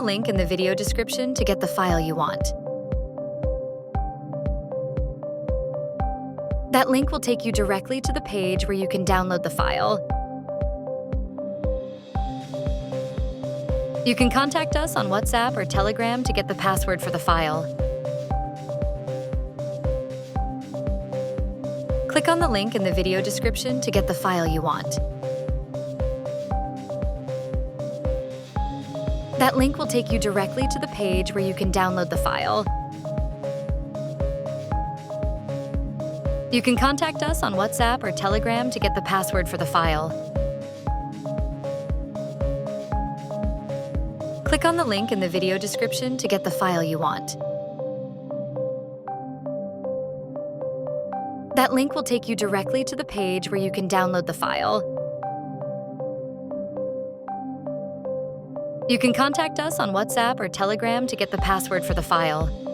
link in the video description to get the file you want. That link will take you directly to the page where you can download the file. You can contact us on WhatsApp or Telegram to get the password for the file. Click on the link in the video description to get the file you want. That link will take you directly to the page where you can download the file. You can contact us on WhatsApp or Telegram to get the password for the file. Click on the link in the video description to get the file you want. That link will take you directly to the page where you can download the file. You can contact us on WhatsApp or Telegram to get the password for the file.